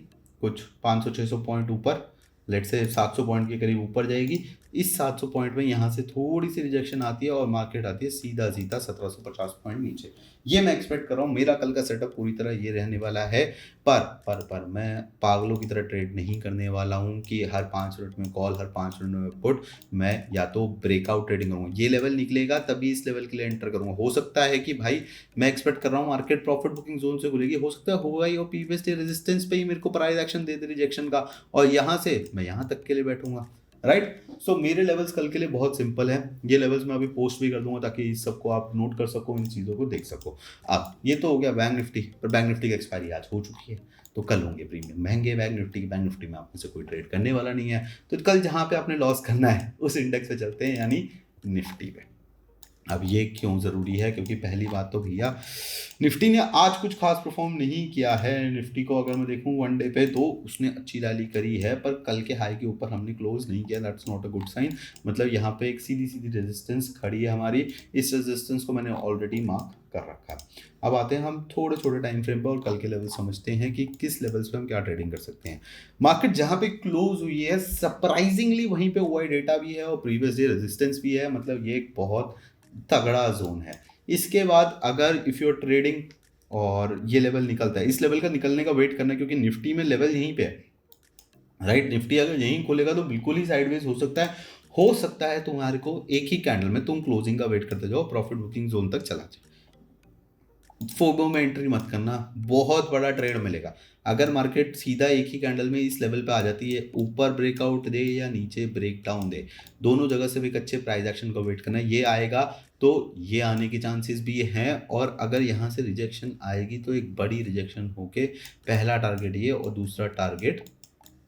Speaker 2: कुछ 500-600 पॉइंट ऊपर, लेट से 700 पॉइंट के करीब ऊपर जाएगी, इस 700 पॉइंट में यहाँ से थोड़ी सी रिजेक्शन आती है और मार्केट आती है सीधा 1750 पॉइंट नीचे। ये मैं एक्सपेक्ट कर रहा हूँ, मेरा कल का सेटअप पूरी तरह ये रहने वाला है। पर मैं पागलों की तरह ट्रेड नहीं करने वाला हूँ कि हर 5 मिनट में कॉल, हर 5 मिनट में पुट। मैं या तो ब्रेकआउट ट्रेडिंग करूँगा, ये लेवल निकलेगा तभी इस लेवल के लिए एंटर करूँगा। हो सकता है कि भाई मैं एक्सपेक्ट कर रहा हूँ मार्केट प्रॉफिट बुकिंग जोन से खुलेगी, हो सकता है होगा ही और प्रीवियस डे रेजिस्टेंस पे ही मेरे को प्राइस एक्शन दे दे रिजेक्शन का, और यहाँ से मैं यहाँ तक के लिए बैठूंगा, राइट। सो मेरे लेवल्स कल के लिए बहुत सिंपल है, ये लेवल्स मैं अभी पोस्ट भी कर दूंगा ताकि इस सबको आप नोट कर सको, इन चीज़ों को देख सको। अब ये तो हो गया बैंक निफ्टी, पर बैंक निफ्टी की एक्सपायरी आज हो चुकी है, तो कल होंगे प्रीमियम महंगे बैंक निफ्टी में आप में से कोई ट्रेड करने वाला नहीं है, तो कल जहाँ पे आपने लॉस करना है उस इंडेक्स पे चलते हैं, यानी निफ्टी पे। अब ये क्यों ज़रूरी है, क्योंकि पहली बात तो भैया निफ्टी ने आज कुछ खास परफॉर्म नहीं किया है। निफ्टी को अगर मैं देखूं वन डे पे, तो उसने अच्छी रैली करी है, पर कल के हाई के ऊपर हमने क्लोज नहीं किया, that's not a good sign. मतलब यहाँ पे एक सीधी रेजिस्टेंस खड़ी है हमारी, इस रेजिस्टेंस को मैंने ऑलरेडी मार्क कर रखा है। अब आते हैं हम थोड़े छोटे टाइम फ्रेम पर और कल के लेवल समझते हैं कि किस लेवल्स पे हम क्या ट्रेडिंग कर सकते हैं। मार्केट जहाँ पे क्लोज हुई है, सरप्राइजिंगली वहीं पे ओआई डेटा भी है और प्रीवियस डे रेजिस्टेंस भी है, मतलब ये एक बहुत तगड़ा जोन है। इसके बाद अगर इफ़ यू आर ट्रेडिंग और ये लेवल निकलता है, इस लेवल का निकलने का वेट करना है, क्योंकि निफ्टी में लेवल यहीं पे है, राइट। निफ्टी अगर यहीं खोलेगा तो बिल्कुल ही साइडवेज हो सकता है, हो सकता है तुम्हारे को एक ही कैंडल में तुम क्लोजिंग का वेट करते जाओ, प्रॉफिट बुकिंग जोन तक चला जाए। फोबो में एंट्री मत करना, बहुत बड़ा ट्रेड मिलेगा। अगर मार्केट सीधा एक ही कैंडल में इस लेवल पे आ जाती है, ऊपर ब्रेकआउट दे या नीचे ब्रेक डाउन दे, दोनों जगह से भी एक अच्छे प्राइस एक्शन का वेट करना है। ये आएगा तो ये आने की चांसेस भी हैं, और अगर यहाँ से रिजेक्शन आएगी तो एक बड़ी रिजेक्शन होके पहला टारगेट ये और दूसरा टारगेट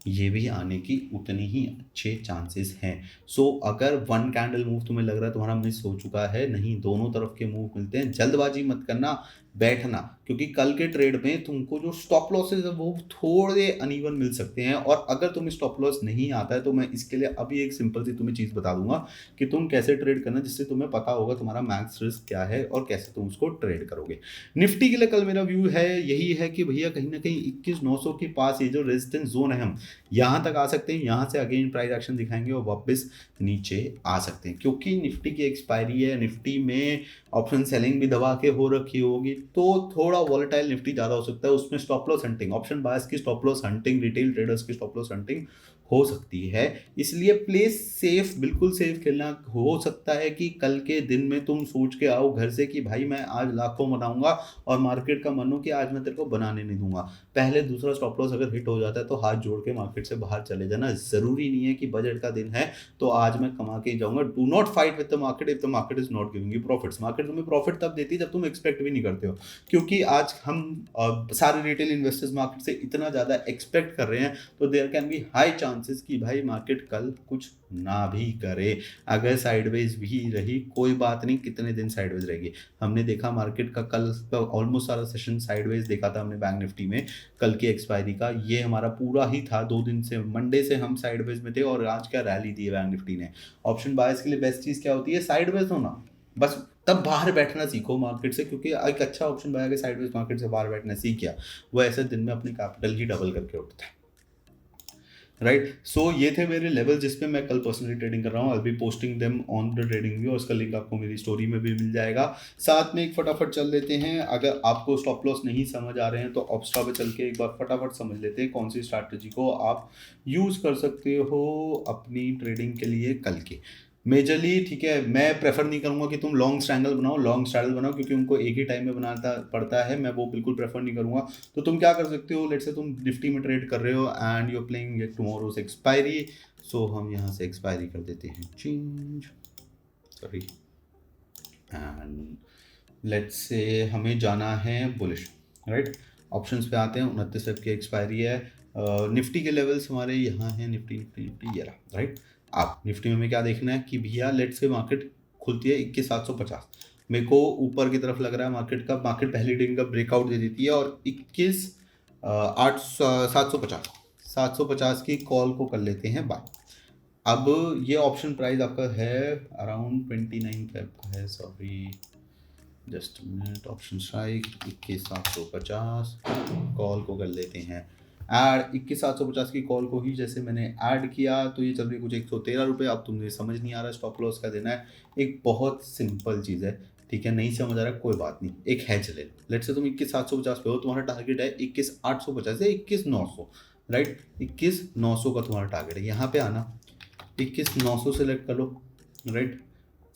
Speaker 2: ये भी आने की उतनी ही अच्छे चांसेस हैं। सो अगर वन कैंडल मूव तुम्हें लग रहा है तुम्हारा मिस हो चुका है, नहीं, दोनों तरफ के मूव मिलते हैं। जल्दबाजी मत करना, बैठना, क्योंकि कल के ट्रेड में तुमको जो स्टॉप लॉसेस है वो थोड़े अनइवन मिल सकते हैं। और अगर तुम्हें स्टॉप लॉस नहीं आता है तो मैं इसके लिए अभी एक सिंपल सी तुम्हें चीज़ बता दूंगा कि तुम कैसे ट्रेड करना, जिससे तुम्हें पता होगा तुम्हारा मैक्स रिस्क क्या है और कैसे तुम उसको ट्रेड करोगे। निफ्टी के लिए कल मेरा व्यू है यही है कि भैया कहीं ना कहीं 21,900 के पास ये जो रेजिस्टेंस जोन है हम यहाँ तक आ सकते हैं, यहाँ से अगेन प्राइस एक्शन दिखाएंगे और वापस नीचे आ सकते हैं, क्योंकि निफ्टी की एक्सपायरी है। निफ्टी में ऑप्शन सेलिंग भी दबा के हो रखी होगी, तो थोड़ा वॉलेटाइल निफ्टी ज़्यादा हो सकता है। उसमें stop loss hunting, option buyers की stop loss hunting, retail traders की स्टॉप लॉस हंटिंग हो सकती है। इसलिए प्ले सेफ, बिल्कुल सेफ खेलना। हो सकता है कि कल के दिन में तुम सोच के आओ घर से कि भाई मैं आज लाखों बनाऊंगा, और मार्केट का मन हो कि आज मैं तेरे को बनाने नहीं दूंगा। पहले दूसरा स्टॉप लॉस अगर हिट हो जाता है तो हाथ जोड़ के मार्केट से बाहर चले जाना। जरूरी नहीं है कि बजट का दिन है तो आज मैं कमा के जाऊंगा। Do not fight with the market if the market is not giving you profits. Market तुम्हें प्रॉफिट तब देती है जब तुम एक्सपेक्ट भी नहीं करते हो, क्योंकि आज हम सारे रिटेल इन्वेस्टर्स मार्केट से इतना ज़्यादा एक्सपेक्ट कर रहे हैं, तो there can be high chances कि भाई मार्केट कल कुछ ना भी करे। अगर साइडवेज भी रही कोई बात नहीं, कितने दिन साइडवेज रहेगी। हमने देखा मार्केट का कल ऑलमोस्ट सारा सेशन साइडवेज देखा था हमने बैंक निफ्टी में कल की एक्सपायरी का। ये हमारा पूरा ही था, 2 दिन से मंडे से हम साइडवेज में थे, और आज क्या रैली दी है बैंक निफ्टी ने। ऑप्शन बायर्स के लिए बेस्ट चीज़ क्या होती है? साइडवेज होना। बस तब बाहर बैठना सीखो मार्केट से, क्योंकि एक अच्छा ऑप्शन बायर के साइडवेज मार्केट से बाहर बैठना सीख गया, वो ऐसे दिन में अपने कैपिटल ही डबल करके उठता है। राइट, सो ये थे मेरे लेवल जिसपे मैं कल पर्सनली ट्रेडिंग कर रहा हूँ। I be posting them on the TradingView, उसका लिंक आपको मेरी स्टोरी में भी मिल जाएगा। साथ में एक फटाफट चल लेते हैं, अगर आपको स्टॉप लॉस नहीं समझ आ रहे हैं तो ऑप्स्ट्रा पे चल के एक बार फटाफट समझ लेते हैं कौन सी स्ट्रैटेजी को आप यूज़ कर सकते हो अपनी ट्रेडिंग के लिए कल की। मेजरली ठीक है, मैं प्रेफर नहीं करूंगा कि तुम लॉन्ग स्ट्रैंगल बनाओ, क्योंकि उनको एक ही टाइम में बनाना पड़ता है। मैं वो बिल्कुल प्रेफर नहीं करूंगा। तो तुम क्या कर सकते हो, लेट्स से तुम निफ्टी में ट्रेड कर रहे हो and you are playing tomorrow's expiry. So हम यहाँ से एक्सपायरी कर देते हैं change, sorry, and let's say हमें जाना है बुलिश। राइट, ऑप्शंस पे आते हैं। 29 की एक्सपायरी है। निफ्टी के लेवल्स हमारे यहाँ हैं, निफ्टी ये रहा। राइट, आप निफ्टी में क्या देखना है कि भैया लेट्स से मार्केट खुलती है 21,750, मेरे को ऊपर की तरफ लग रहा है मार्केट का, मार्केट पहली दिन का ब्रेकआउट दे देती है और 750 की कॉल को कर लेते हैं बाय। अब ये ऑप्शन प्राइस आपका है अराउंड 29 फेब का है, sorry just minute, option strike 21,750 call को कर लेते हैं ऐड। 21,750 की कॉल को ही जैसे मैंने ऐड किया तो ये चल रही कुछ 113 रुपये। अब तुम्हें समझ नहीं आ रहा स्टॉप लॉस का देना है, एक बहुत सिंपल चीज़ है, ठीक है, नहीं समझ आ रहा कोई बात नहीं, एक हैज ले लो। लेट्स से तुम 21,750 पे हो, तुम्हारा टारगेट है 21,850 से 21,900। राइट, 21,900 का तुम्हारा टारगेट है। यहाँ पे आना, 21,900 सेलेक्ट कर लो। राइट,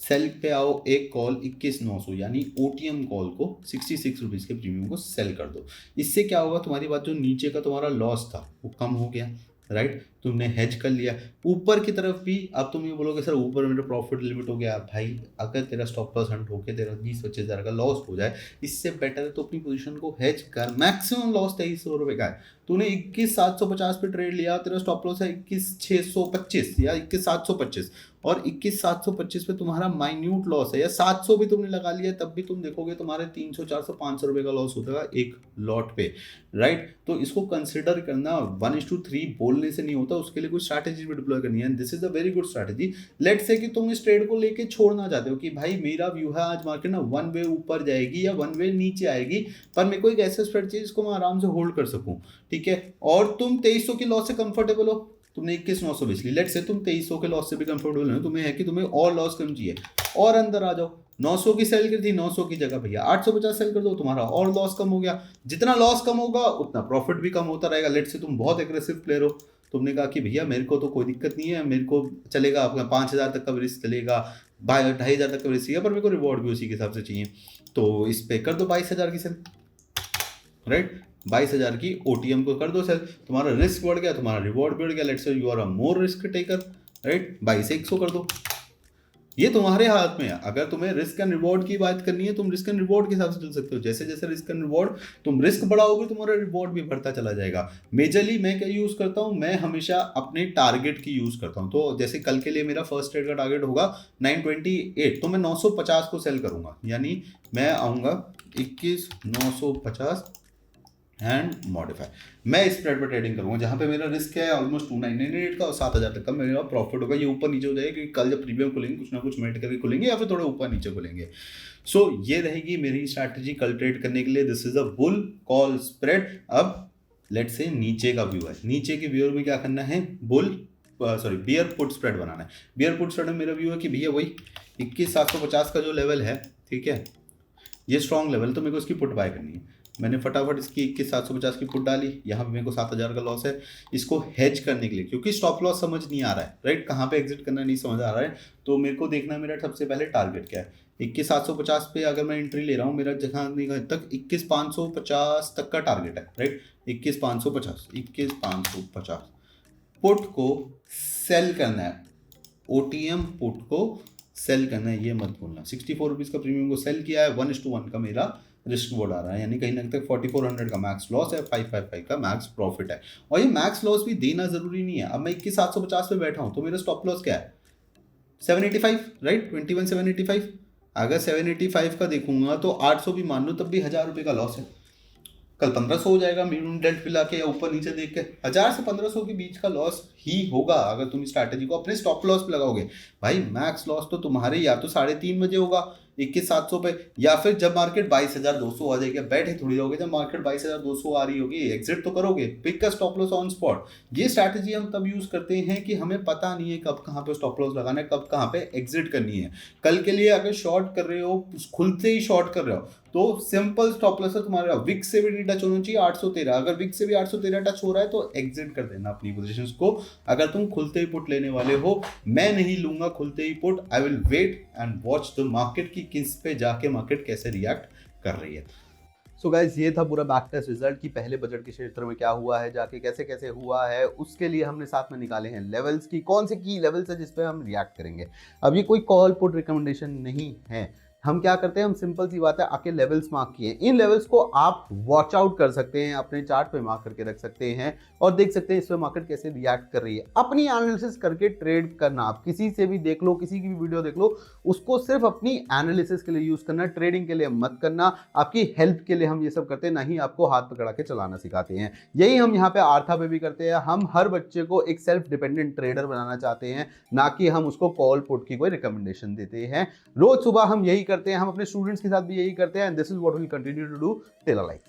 Speaker 2: सेल पे आओ, एक कॉल 21,900 यानी ओटीएम कॉल को 66 रुपीज़ के प्रीमियम को सेल कर दो। इससे क्या होगा, तुम्हारी बात जो नीचे का तुम्हारा लॉस था वो कम हो गया। राइट, तुमने हेज कर लिया। ऊपर की तरफ भी अब तुम ये बोलोगे सर ऊपर मेरा प्रॉफिट लिमिट हो गया। भाई अगर तेरा स्टॉप लॉस हंट होकर तेरा 20-25 हज़ार का लॉस हो जाए, इससे बेटर है तो अपनी पोजीशन को हेज कर। मैक्सिमम लॉस 2300 रुपये का है, तूने 21,750 पे ट्रेड लिया, तेरा स्टॉप लॉस है 21,625 या 21,725, और 21,725 पे तुम्हारा माइन्यूट लॉस है, या 700 भी तुमने लगा लिया तब भी तुम देखोगे तुम्हारे 300, 400, 500 रुपये का लॉस होता है एक लॉट पे। राइट, तो इसको कंसिडर करना। 1:3 बोलने से नहीं होता, उसके लिए कुछ स्ट्रैटेजी भी डिप्लॉय करनी है। This is a very good strategy. Let's say कि तुम इस ट्रेड को लेके छोड़ना चाहते हो कि भाई मेरा व्यू है आज मार्केट ना वन वे ऊपर जाएगी या वन वे नीचे आएगी, पर मेरे को एक ऐसा स्ट्रैटेजी जिसको मैं आराम से होल्ड कर सकूं, ठीक है, और तुम 2300 की लॉस से कंफर्टेबल हो, तुमने 21,900 बेच ली। लेट्स से तुम 2300 के लॉस से भी कंफर्टेबल हो, तुम्हें है कि तुम्हें और लॉस कम चाहिए और अंदर आ जाओ। 900 की सेल कर थी, 900 की जगह भैया 850 सेल कर दो, तुम्हारा और लॉस कम हो गया। जितना लॉस कम होगा उतना प्रॉफिट भी कम होता रहेगा। लेट्स से तुम बहुत एग्रेसिव प्लेयर हो, तुमने कहा कि भैया मेरे को तो कोई दिक्कत नहीं है, मेरे को चलेगा, आपका 5,000 तक का रिस्क चलेगा, 2,500 तक का रिस्क है, पर मेरे को रिवॉर्ड भी उसी के हिसाब से चाहिए, तो इस पे कर दो 22,000 की सेल, राइट। 22,000 की OTM को कर दो सेल, तुम्हारा रिस्क बढ़ गया, तुम्हारा रिवॉर्ड बढ़ गया, let's say you are a more risk taker, right. 22 से 100 कर दो, ये तुम्हारे हाथ में है। अगर तुम्हें रिस्क एंड रिवॉर्ड की बात करनी है, तुम रिस्क एंड रिवॉर्ड के हिसाब से चल सकते हो। जैसे जैसे रिस्क एंड रिवॉर्ड, तुम रिस्क बढ़ाओगे तुम्हारा रिवॉर्ड भी बढ़ता चला जाएगा। मेजरली मैं क्या यूज करता हूँ, मैं हमेशा अपने टारगेट की यूज करता हूँ। तो जैसे कल के लिए मेरा फर्स्ट ट्रेड का टारगेट होगा 928, तो मैं 950 को सेल करूंगा, यानी मैं आऊंगा 21,950 एंड मॉडिफाई। मैं इस स्प्रेड पर ट्रेडिंग करूंगा जहां पे मेरा रिस्क है ऑलमोस्ट 2,998 का और 7,000 तक का मेरा प्रॉफिट होगा। ये ऊपर नीचे हो जाएगा क्योंकि कल जब प्रीमियम खुलेंगे कुछ ना कुछ मेट करके खुलेंगे या फिर थोड़े ऊपर नीचे खुलेंगे। सो ये रहेगी मेरी स्ट्रैटेजी कल ट्रेड करने के लिए। This is a bull call spread. अब लेट्स से नीचे का व्यू है, नीचे के व्यू में क्या करना है, बियर पुट स्प्रेड बनाना है। बियर पुट स्प्रेड में मेरा व्यू है कि भैया वही 21,750 का जो लेवल है, ठीक है, ये स्ट्रॉन्ग लेवल, तो मेरे को इसकी पुट बाय करनी है। मैंने फटाफट इसकी 21,750 की पुट डाली, यहाँ पे मेरे को 7,000 का लॉस है। इसको हेज करने के लिए, क्योंकि स्टॉप लॉस समझ नहीं आ रहा है, राइट, कहाँ पे एग्जिट करना नहीं समझ आ रहा है, तो मेरे को देखना है मेरा सबसे पहले टारगेट क्या है। 21,750 पे अगर मैं एंट्री ले रहा हूँ, मेरा जहाँ तक 21,550 तक का टारगेट है, राइट। 21,550 पुट को सेल करना है, OTM पुट को सेल करना है, ये मत भूलना। 64 रुपीज़ का प्रीमियम को सेल किया है, 1:1 का मेरा रिस्क बोर्ड आ रहा है, यानी कहीं ना कहीं 4,400 का मैक्स लॉस है, 555 का मैक्स प्रॉफिट है। और ये मैक्स लॉस भी देना जरूरी नहीं है। अब मैं 21,750 पे बैठा हूँ तो मेरा स्टॉप लॉस क्या है, 785, राइट, 21,785। अगर 785 का देखूंगा तो 800 भी मान लो तब भी 1,000 रुपये का लॉस है। कल 1,500 हो जाएगा मिनिमम डेल्ट मिला के या ऊपर नीचे देख के, 1,000 से 1,500 के बीच का लॉस ही होगा अगर तुम स्ट्रैटेजी को अपने स्टॉप लॉस पे लगाओगे। भाई मैक्स लॉस तो तुम्हारे या तो 3:30 बजे होगा 21,700 पे, या फिर जब मार्केट 22,200 आ जाएगा, बैठे थोड़ी रहोगे, जब मार्केट 22,200 आ रही होगी एग्जिट तो करोगे, पिक का स्टॉप लॉस ऑन स्पॉट। ये स्ट्रैटेजी हम तब यूज करते हैं कि हमें पता नहीं है कब कहाँ पे स्टॉप लॉस लगाना है, कब कहाँ पे एग्जिट करनी है। कल के लिए अगर शॉर्ट कर रहे हो, खुलते ही शॉर्ट कर रहे हो, तो सिंपल स्टॉप लॉस है तुम्हारा, विक से भी टच होना चाहिए 813। अगर विक से भी 813 टच हो रहा है तो एग्जिट कर देना अपनी पोजीशंस को। अगर तुम खुलते ही पुट लेने वाले हो, मैं नहीं लूंगा खुलते ही put, I will wait and watch the market की किस पे जाके मार्केट कैसे रिएक्ट कर रही है।
Speaker 1: सो गाइज, ये था पूरा बैक टेस्ट रिजल्ट कि पहले बजट के क्षेत्र में क्या हुआ है, जाके कैसे कैसे हुआ है। उसके लिए हमने साथ में निकाले हैं लेवल्स की, कौन से की लेवल्स है जिस पे हम रिएक्ट करेंगे। अब ये कोई कॉल पुट रिकमेंडेशन नहीं है। हम क्या करते हैं, हम सिंपल सी बात है, आके लेवल्स मार्क किए, इन लेवल्स को आप वॉच आउट कर सकते हैं, अपने चार्ट पे मार्क करके रख सकते हैं और देख सकते हैं इस पे मार्केट कैसे रिएक्ट कर रही है। अपनी एनालिसिस करके ट्रेड करना, आप किसी से भी देख लो, किसी की भी वीडियो देख लो, उसको सिर्फ अपनी एनालिसिस के लिए यूज करना, ट्रेडिंग के लिए मत करना। आपकी हेल्प के लिए हम ये सब करते हैं, ना ही आपको हाथ पकड़ा के चलाना सिखाते हैं। यही हम यहाँ पे आर्था पे भी करते हैं। हम हर बच्चे को एक सेल्फ डिपेंडेंट ट्रेडर बनाना चाहते हैं, ना कि हम उसको कॉल पुट की कोई रिकमेंडेशन देते हैं। रोज सुबह हम यही करते हैं, हम अपने स्टूडेंट्स के साथ भी यही करते हैं। This is what we will continue to do till our life.